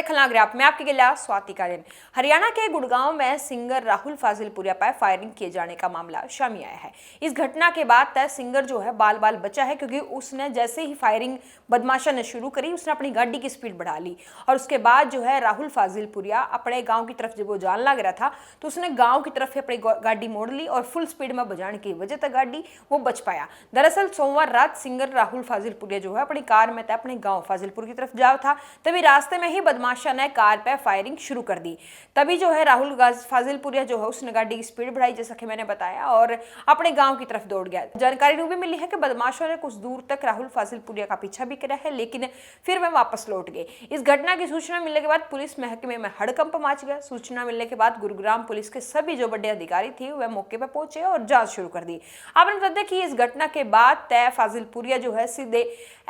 देखना ग्राफ में आपके गिला स्वाति कालीन। हरियाणा के गुड़गांव में सिंगर राहुल फाजिलपुरिया पर फायरिंग किए जाने का मामला सामने आया है। इस घटना के बाद तय सिंगर जो है बाल बाल बचा है, क्योंकि उसने जैसे ही फायरिंग बदमाशा ने शुरू करी उसने अपनी गाड़ी की स्पीड बढ़ा ली और उसके बाद जो है राहुल फाजिलपुरिया अपने गाँव की तरफ जब वो जान लग रहा था तो उसने गाँव की तरफ अपनी गाड़ी मोड़ ली और फुल स्पीड में बजाने की वजह तक गाड़ी वो बच पाया। दरअसल सोमवार रात सिंगर राहुल फाजिलपुरिया जो है अपनी कार में अपने गाँव फाजिलपुर की तरफ जा था, तभी रास्ते में ही बदमाशा ने कार पे फायरिंग शुरू कर दी। तभी जो है राहुल फाजिलपुरिया जो है उसने गाड़ी की स्पीड बढ़ाई जैसा कि मैंने बताया और अपने गांव की तरफ दौड़ गया। जानकारी भी मिली है कि बदमाशों ने कुछ दूर तक राहुल फाजिलपुरिया का पीछा भी किया है, लेकिन फिर वे वापस लौट गए। इस घटना की सूचना मिलने के बाद पुलिस महकमे में हड़कंप मच गया। सूचना मिलने के बाद गुरुग्राम पुलिस के सभी जो बड़े अधिकारी थे वह मौके पर पहुंचे और जांच शुरू कर दी। आपने बता दें कि इस घटना के बाद तय फाजिलपुरिया जो है सीधे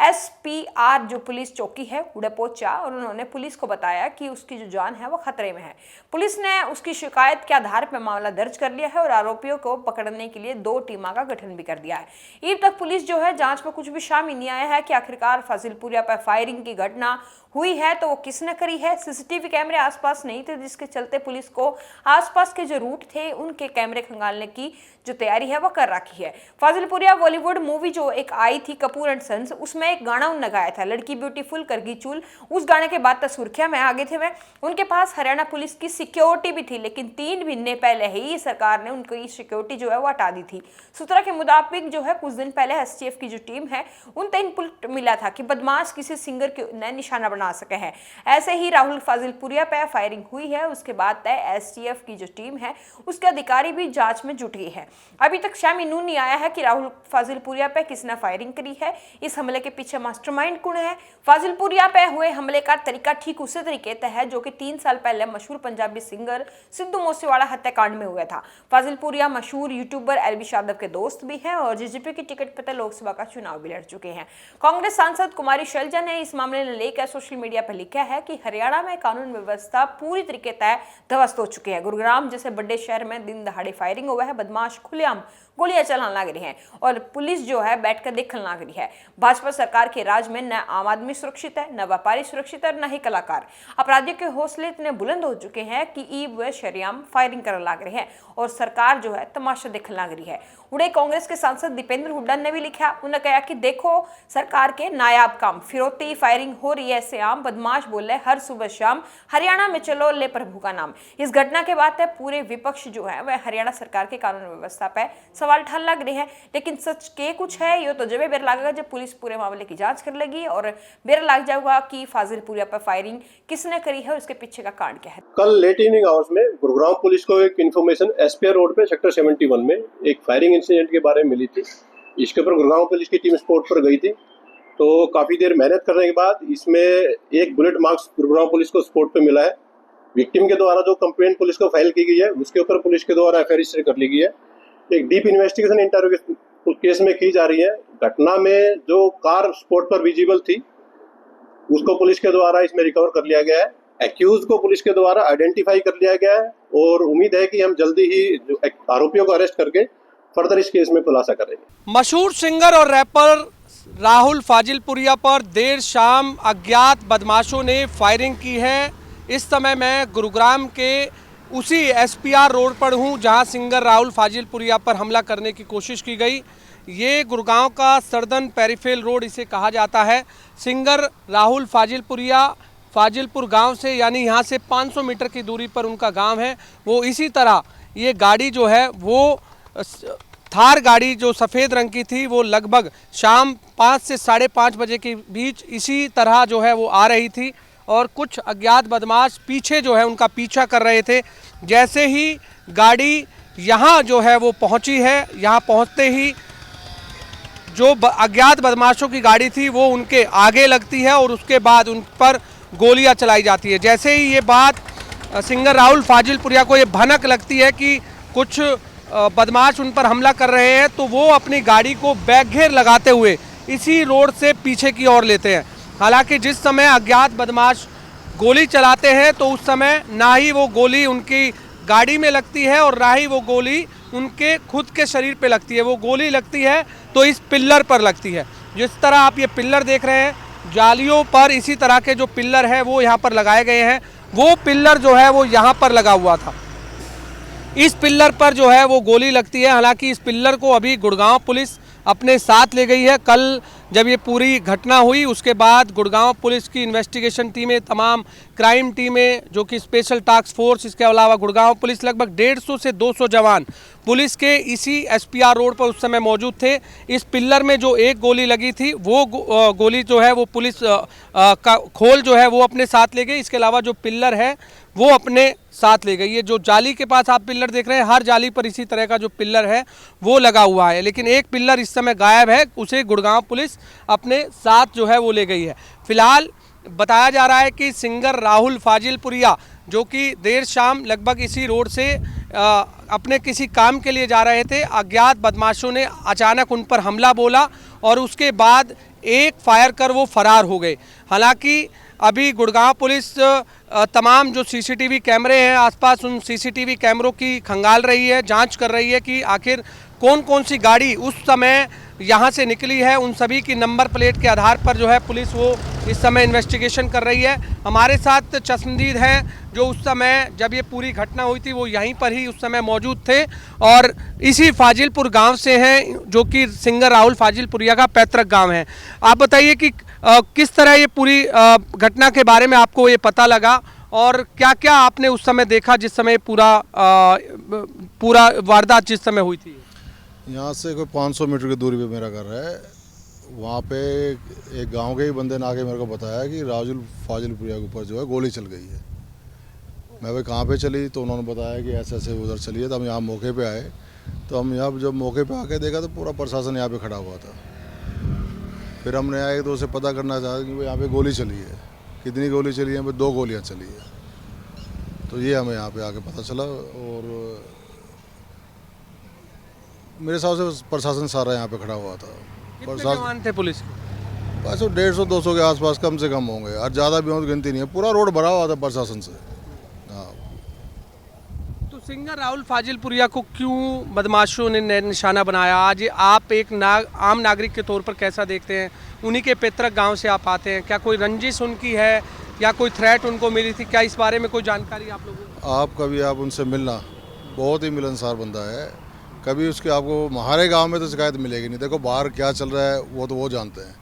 SPR जो पुलिस चौकी है उड़े पहुंचा और उन्होंने पुलिस को बताया कि उसकी जो जान है वो खतरे में है। पुलिस ने उसकी शिकायत के आधार पर मामला दर्ज कर लिया है और आरोपियों को पकड़ने के लिए 2 टीमों का गठन भी कर दिया है। अब तक पुलिस जो है जांच में कुछ भी शामिल नहीं आया है कि आखिरकार फाजिलपुरिया पर फायरिंग की घटना हुई है तो वो किसने करी है। सीसीटीवी कैमरे आसपास नहीं थे, जिसके चलते पुलिस को आसपास के जो रूट थे उनके कैमरे खंगालने की जो तैयारी है वो कर रखी है। फाजिलपुरिया बॉलीवुड मूवी जो एक आई थी कपूर एंड सन्स, उसमें एक गाना उन्होंने गाया था लड़की ब्यूटीफुल करगी चूल। उस गाने के बाद सुर्खियां में आगे थे। उनके पास हरियाणा पुलिस की सिक्योरिटी भी थी, लेकिन 3 महीने पहले ही सरकार ने उनकी सिक्योरिटी जो है वो हटा दी थी। सूत्रों के मुताबिक जो है कुछ दिन पहले STF की जो टीम है उन तक इनपुट मिला था कि बदमाश किसी सिंगर ने निशाना बना सके हैं। ऐसे ही राहुल फाजिलपुरिया पे फायरिंग हुई है। उसके बाद तय STF की जो टीम है उसके अधिकारी भी जांच में जुट गए हैं। अभी तक सामने नहीं आया है कि राहुल फाजिलपुरिया पे किसने फायरिंग करी है। इस हमले के पीछे मास्टरमाइंड कौन है। फाजिलपुरिया पे हुए हमले का तरीका ठीक उसी तरीके से है जो कि 3 साल पहले मशहूर पंजाबी सिंगर सिद्धू मूसेवाला हत्याकांड में हुआ था। फाजिलपुरिया मशहूर यूट्यूबर LV यादव के दोस्त भी हैं और JJP की टिकट पर लोकसभा का चुनाव भी लड़ चुके हैं। कांग्रेस सांसद कुमारी शैलजा ने इस मामले में लेकर सोशल मीडिया पर लिखा है कि हरियाणा में कानून व्यवस्था पूरी तरीके से ध्वस्त हो चुकी है। गुरुग्राम जैसे बड़े शहर में दिन दहाड़े फायरिंग हुआ है, बदमाश खुलेआम गोलियां चलाने लग रही हैं और पुलिस जो है बैठकर देखने लग रही है। भाजपा सरकार के राज में न आम आदमी सुरक्षित है, न व्यापारी सुरक्षित है और न ही कलाकार। अपराधियों के हौसले इतने बुलंद हो चुके हैं कि वे शरेआम फायरिंग करने लग रहे हैं और सरकार जो है तमाशा देखने लग रही है। उड़े कांग्रेस के सांसद दीपेंद्र हुड्डा ने भी लिखा, उन्होंने कहा कि देखो सरकार के नायाब काम, फिरौती फायरिंग हो रही है ऐसे आम बदमाश बोले हर सुबह शाम हरियाणा में चलो ले प्रभु का नाम। इस घटना के बाद पूरे विपक्ष जो है वह हरियाणा सरकार के कानून व्यवस्था पर सवाल ठान लग रहे हैं, लेकिन सच के कुछ है ये तो जब बेर लगेगा जब पुलिस पूरे मामले की जांच कर लेगी और बेर लग जाएगा कि फाजिलपुरिया पर फायरिंग किसने करी है और उसके पीछे का कारण क्या है। कल लेट इवनिंग आवर्स में गुरुग्राम पुलिस को एक इन्फॉर्मेशन SPR रोड पे सेक्टर 71 में एक फायरिंग इंसिडेंट के बारे में मिली थी। इसके ऊपर गुरुग्राम पुलिस की टीम स्पॉट पर गई थी, तो काफी देर मेहनत करने के बाद इसमें एक बुलेट मार्क्स गुरुग्राम पुलिस को स्पॉट पे मिला है। विक्टिम के द्वारा जो कंप्लेंट पुलिस को फाइल की गई है उसके ऊपर पुलिस के द्वारा FIR रजिस्टर कर ली गई है। एक डीप इन्वेस्टिगेशन इंटरोगेशन केस में की जा रही है। घटना में जो कार स्पॉट पर विजिबल थी उसको पुलिस के द्वारा इसमें रिकवर कर लिया गया है। एक्यूज को पुलिस के द्वारा आइडेंटिफाई कर लिया गया है और उम्मीद है कि हम जल्दी ही जो आरोपियों को अरेस्ट करके फर्दर इस केस में खुलासा करेंगे। मशहूर सिंगर और रैपर राहुल फाजिलपुरिया पर देर शाम अज्ञात बदमाशों ने फायरिंग की है। इस समय मैं गुरुग्राम के उसी SPR रोड पर हूँ जहाँ सिंगर राहुल फाजिलपुरिया पर हमला करने की कोशिश की गई। ये गुड़गांव का सर्दन पेरिफेरल रोड इसे कहा जाता है। सिंगर राहुल फाजिलपुरिया फाजिलपुर गांव से यानी यहाँ से 500 मीटर की दूरी पर उनका गांव है। वो इसी तरह ये गाड़ी जो है वो थार गाड़ी जो सफ़ेद रंग की थी वो लगभग शाम 5 से 5:30 बजे के बीच इसी तरह जो है वो आ रही थी और कुछ अज्ञात बदमाश पीछे जो है उनका पीछा कर रहे थे। जैसे ही गाड़ी यहाँ जो है वो पहुँची है, यहाँ पहुँचते ही जो अज्ञात बदमाशों की गाड़ी थी वो उनके आगे लगती है और उसके बाद उन पर गोलियां चलाई जाती है। जैसे ही ये बात सिंगर राहुल फाजिलपुरिया को ये भनक लगती है कि कुछ बदमाश उन पर हमला कर रहे हैं तो वो अपनी गाड़ी को बैकघेर लगाते हुए इसी रोड से पीछे की ओर लेते हैं। हालांकि जिस समय अज्ञात बदमाश गोली चलाते हैं तो उस समय ना ही वो गोली उनकी गाड़ी में लगती है और ना ही वो गोली उनके खुद के शरीर पे लगती है। वो गोली लगती है तो इस पिल्लर पर लगती है। जिस तरह आप ये पिल्लर देख रहे हैं जालियों पर इसी तरह के जो पिल्लर है वो यहाँ पर लगाए गए हैं। वो पिल्लर जो है वो यहाँ पर लगा हुआ था। इस पिल्लर पर जो है वो गोली लगती है। हालांकि इस पिल्लर को अभी गुड़गांव पुलिस अपने साथ ले गई है। कल जब ये पूरी घटना हुई उसके बाद गुड़गांव पुलिस की इन्वेस्टिगेशन टीमें, तमाम क्राइम टीमें जो कि स्पेशल टास्क फोर्स, इसके अलावा गुड़गांव पुलिस, लगभग 150 से 200 जवान पुलिस के इसी एसपीआर रोड पर उस समय मौजूद थे। इस पिल्लर में जो एक गोली लगी थी वो गोली जो है वो पुलिस का खोल जो है वो अपने साथ ले गई। इसके अलावा जो पिल्लर है वो अपने साथ ले गई। ये जो जाली के पास आप पिल्लर देख रहे हैं, हर जाली पर इसी तरह का जो पिल्लर है वो लगा हुआ है, लेकिन एक पिल्लर इस समय गायब है। उसे गुड़गांव पुलिस अपने साथ जो है वो ले गई है। फिलहाल बताया जा रहा है कि सिंगर राहुल फाजिलपुरिया जो कि देर शाम लगभग इसी रोड से अपने किसी काम के लिए जा रहे थे, अज्ञात बदमाशों ने अचानक उन पर हमला बोला और उसके बाद एक फायर कर वो फरार हो गए। हालांकि अभी गुड़गांव पुलिस तमाम जो सीसीटीवी कैमरे हैं आसपास, उन सीसीटीवी कैमरों की खंगाल रही है, जांच कर रही है कि आखिर कौन कौन सी गाड़ी उस समय यहाँ से निकली है। उन सभी की नंबर प्लेट के आधार पर जो है पुलिस वो इस समय इन्वेस्टिगेशन कर रही है। हमारे साथ चश्मदीद हैं जो उस समय जब ये पूरी घटना हुई थी वो यहीं पर ही उस समय मौजूद थे और इसी फाजिलपुर गांव से हैं जो कि सिंगर राहुल फाजिलपुरिया का पैतृक गांव है। आप बताइए कि किस तरह ये पूरी घटना के बारे में आपको ये पता लगा और क्या क्या आपने उस समय देखा जिस समय पूरा वारदात जिस समय हुई थी? यहाँ से कोई 500 मीटर की दूरी पे मेरा घर है। वहाँ पे एक गांव के ही बंदे ने आके मेरे को बताया कि राहुल फाजिलपुरिया के ऊपर जो है गोली चल गई है। मैं भाई कहाँ पे चली, तो उन्होंने बताया कि ऐसे ऐसे उधर चली है। तो हम यहाँ मौके पे आए, तो हम यहाँ जब मौके पे आके देखा तो पूरा प्रशासन यहाँ पे खड़ा हुआ था। फिर हमने आए तो उसे पता करना चाहा कि यहाँ पे गोली चली है, कितनी गोली चली है। यहाँ पे 2 गोलियाँ चली है। तो ये हमें यहाँ पे आके पता चला और मेरे हिसाब से प्रशासन सारा यहाँ पे खड़ा हुआ था। कितने जवान थे पुलिस के? बस 150-200 के आसपास कम से कम होंगे और ज़्यादा भी होंगे, गिनती नहीं है। पूरा रोड भरा हुआ था प्रशासन से। हाँ, तो सिंगर राहुल फाजिलपुरिया को क्यों बदमाशों ने निशाना बनाया? आज आप एक आम नागरिक के तौर पर कैसा देखते हैं? उन्हीं के पैतृक गांव से आप आते हैं, क्या कोई रंजिश उनकी है या कोई थ्रेट उनको मिली थी? क्या इस बारे में कोई जानकारी आप लोगों को? आप कभी आप उनसे मिलना, बहुत ही मिलनसार बंदा है। कभी उसके आपको हमारे गांव में तो शिकायत मिलेगी नहीं। देखो बाहर क्या चल रहा है वो तो वो जानते हैं,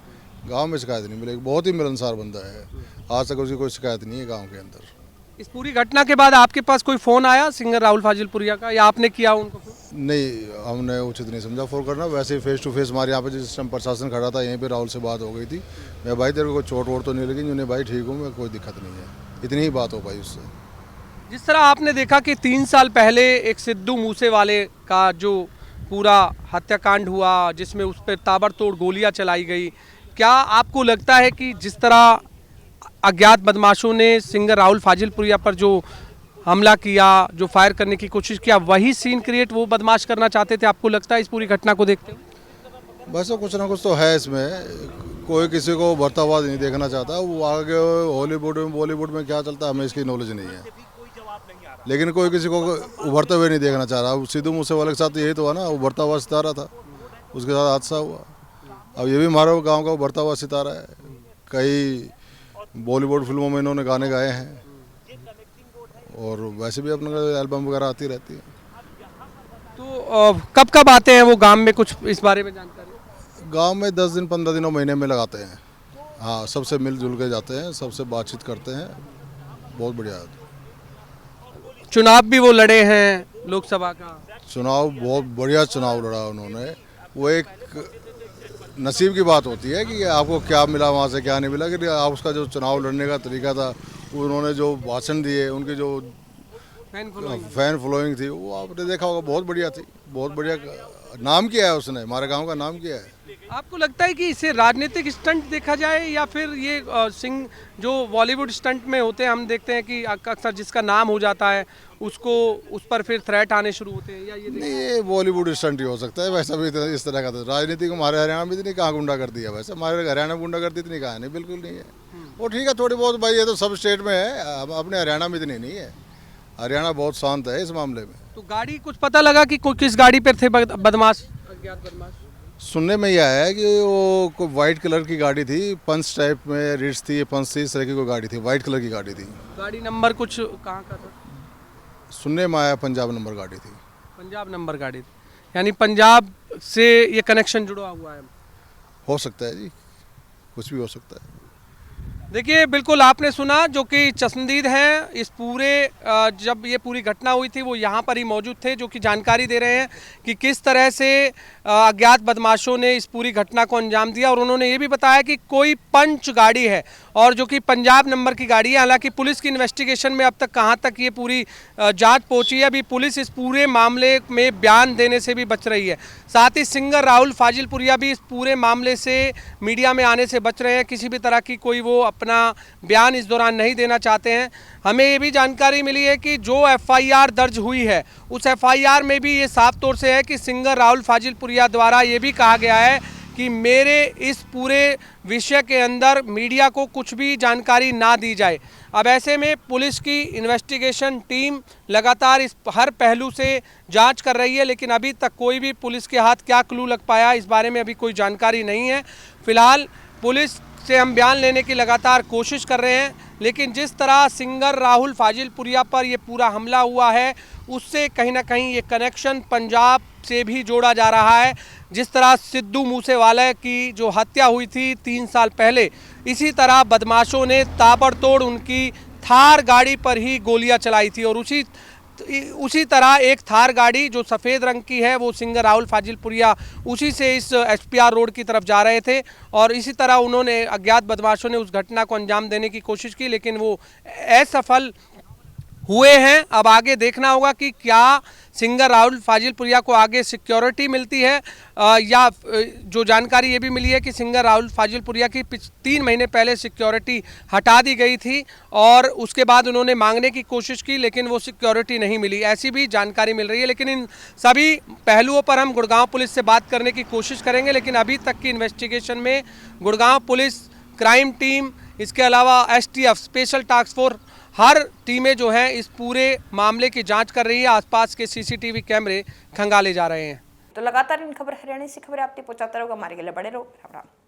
गांव में शिकायत नहीं मिलेगी। बहुत ही मिलनसार बंदा है, आज तक उसकी कोई शिकायत नहीं है गांव के अंदर। इस पूरी घटना के बाद आपके पास कोई फ़ोन आया सिंगर राहुल फाजिलपुरिया का या आपने किया उनको फ़ोन? नहीं, हमने उचित नहीं समझा फ़ोन करना। वैसे ही फेस टू फेस हमारे यहाँ पे जिस टाइम प्रशासन खड़ा था यहीं पे राहुल से बात हो गई थी। मैं भाई तेरे को कोई चोट वोट तो नहीं लगी? उन्हें भाई ठीक हूँ मैं, कोई दिक्कत नहीं है। इतनी ही बात हो पाई उससे। जिस तरह आपने देखा कि 3 साल पहले एक सिद्धू मूसेवाले का जो पूरा हत्याकांड हुआ जिसमें उस पर ताबड़तोड़ गोलियां चलाई गई, क्या आपको लगता है कि जिस तरह अज्ञात बदमाशों ने सिंगर राहुल फाजिलपुरिया पर जो हमला किया, जो फायर करने की कोशिश किया, वही सीन क्रिएट वो बदमाश करना चाहते थे? आपको लगता है इस पूरी घटना को देखते हुए? बस कुछ ना कुछ तो है इसमें। कोई किसी को उभरता हुआ नहीं देखना चाहता। वो आगे हॉलीवुड में बॉलीवुड में क्या चलता है हमें इसकी नॉलेज नहीं है, लेकिन कोई किसी को उभरते हुए नहीं देखना चाह रहा। सिद्धू मूसेवाले के साथ यही तो हुआ ना, उभरता हुआ सितारा था, उसके साथ हादसा हुआ। अब ये भी हमारे गांव का उभरता हुआ सितारा है। कई बॉलीवुड फिल्मों में इन्होंने गाने गाए हैं और वैसे भी अपने एल्बम वगैरह आती रहती है। तो कब कब आते हैं वो गांव में, कुछ इस बारे में जानकारी? गांव में 10 दिन 15 दिनों महीने में लगाते हैं। हाँ, सबसे मिलजुल के जाते हैं, सबसे बातचीत करते हैं। बहुत बढ़िया है। चुनाव भी वो लड़े हैं लोकसभा का? चुनाव बहुत बढ़िया चुनाव लड़ा उन्होंने। वो एक नसीब की बात होती है कि आपको क्या मिला वहाँ से क्या नहीं मिला, कि आप उसका जो चुनाव लड़ने का तरीका था, उन्होंने जो भाषण दिए, उनकी जो फैन फॉलोइंग थी वो आपने देखा होगा, बहुत बढ़िया थी। बहुत बढ़िया नाम किया है उसने, हमारे गांव का नाम किया है। आपको लगता है कि इसे राजनीतिक स्टंट देखा जाए या फिर ये सिंह जो बॉलीवुड स्टंट में होते हैं, हम देखते हैं कि अक्सर जिसका नाम हो जाता है उसको उस पर फिर थ्रेट आने शुरू होते हैं, या ये नहीं, ये बॉलीवुड स्टंट ही हो सकता है। वैसा भी इस तरह का था राजनीति को हमारे हरियाणा में इतनी कहाँ गुंडा कर दिया। वैसे हमारे हरियाणा में गुंडा करती इतनी कहाँ नहीं, बिल्कुल नहीं है। वो ठीक है थोड़ी बहुत, भाई ये तो सब स्टेट में है, अपने हरियाणा में इतनी नहीं है। हरियाणा बहुत शांत है इस मामले में। तो गाड़ी कुछ पता लगा कि किस गाड़ी पर थे बदमाश, अज्ञात बदमाश? सुनने में ये आया है कि वो कोई वाइट कलर की गाड़ी थी, पंच टाइप में रिट्स थी, पंच थी, इस तरह की कोई गाड़ी थी, वाइट कलर की गाड़ी थी। गाड़ी नंबर कुछ कहाँ का था? सुनने में आया पंजाब नंबर गाड़ी थी। पंजाब नंबर गाड़ी थी, यानी पंजाब से ये कनेक्शन जुड़ा हुआ है। हो सकता है जी, कुछ भी हो सकता है। देखिए, बिल्कुल आपने सुना, जो कि चश्मदीद हैं इस पूरे जब ये पूरी घटना हुई थी वो यहाँ पर ही मौजूद थे, जो कि जानकारी दे रहे हैं कि किस तरह से अज्ञात बदमाशों ने इस पूरी घटना को अंजाम दिया। और उन्होंने ये भी बताया कि कोई पंच गाड़ी है और जो कि पंजाब नंबर की गाड़ी है। हालांकि पुलिस की इन्वेस्टिगेशन में अब तक कहाँ तक ये पूरी जांच पहुंची है, अभी पुलिस इस पूरे मामले में बयान देने से भी बच रही है। साथ ही सिंगर राहुल फाजिलपुरिया भी इस पूरे मामले से मीडिया में आने से बच रहे हैं, किसी भी तरह की कोई वो अपना बयान इस दौरान नहीं देना चाहते हैं। हमें ये भी जानकारी मिली है कि जो एफआईआर दर्ज हुई है उस एफआईआर में भी ये साफ तौर से है कि सिंगर राहुल फाजिलपुरिया द्वारा ये भी कहा गया है कि मेरे इस पूरे विषय के अंदर मीडिया को कुछ भी जानकारी ना दी जाए। अब ऐसे में पुलिस की इन्वेस्टिगेशन टीम लगातार इस हर पहलू से जांच कर रही है, लेकिन अभी तक कोई भी पुलिस के हाथ क्या क्लू लग पाया इस बारे में अभी कोई जानकारी नहीं है। फिलहाल पुलिस से हम बयान लेने की लगातार कोशिश कर रहे हैं, लेकिन जिस तरह सिंगर राहुल फाजिलपुरिया पर ये पूरा हमला हुआ है उससे कहीं ना कहीं ये कनेक्शन पंजाब से भी जोड़ा जा रहा है। जिस तरह सिद्धू मूसेवाला की जो हत्या हुई थी 3 साल पहले, इसी तरह बदमाशों ने ताबड़तोड़ उनकी थार गाड़ी पर ही गोलियां चलाई थी। और उसी तरह एक थार गाड़ी जो सफ़ेद रंग की है वो सिंगर राहुल फाजिलपुरिया उसी से इस एसपीआर रोड की तरफ जा रहे थे और इसी तरह उन्होंने अज्ञात बदमाशों ने उस घटना को अंजाम देने की कोशिश की, लेकिन वो असफल हुए हैं। अब आगे देखना होगा कि क्या सिंगर राहुल फाजिलपुरिया को आगे सिक्योरिटी मिलती है या जो जानकारी ये भी मिली है कि सिंगर राहुल फाजिलपुरिया की 3 महीने पहले सिक्योरिटी हटा दी गई थी और उसके बाद उन्होंने मांगने की कोशिश की, लेकिन वो सिक्योरिटी नहीं मिली, ऐसी भी जानकारी मिल रही है। लेकिन इन सभी पहलुओं पर हम गुड़गांव पुलिस से बात करने की कोशिश करेंगे, लेकिन अभी तक की इन्वेस्टिगेशन में गुड़गांव पुलिस, क्राइम टीम, इसके अलावा एसटीएफ स्पेशल टास्क फोर्स, हर टीमें जो हैं इस पूरे मामले की जांच कर रही है। आसपास के सीसीटीवी कैमरे खंगाले जा रहे हैं। तो लगातार इन खबर हरियाणा से खबरें आप तक पहुंचाते रहोगे, हमारे के लिए बड़े रहो। राम राम।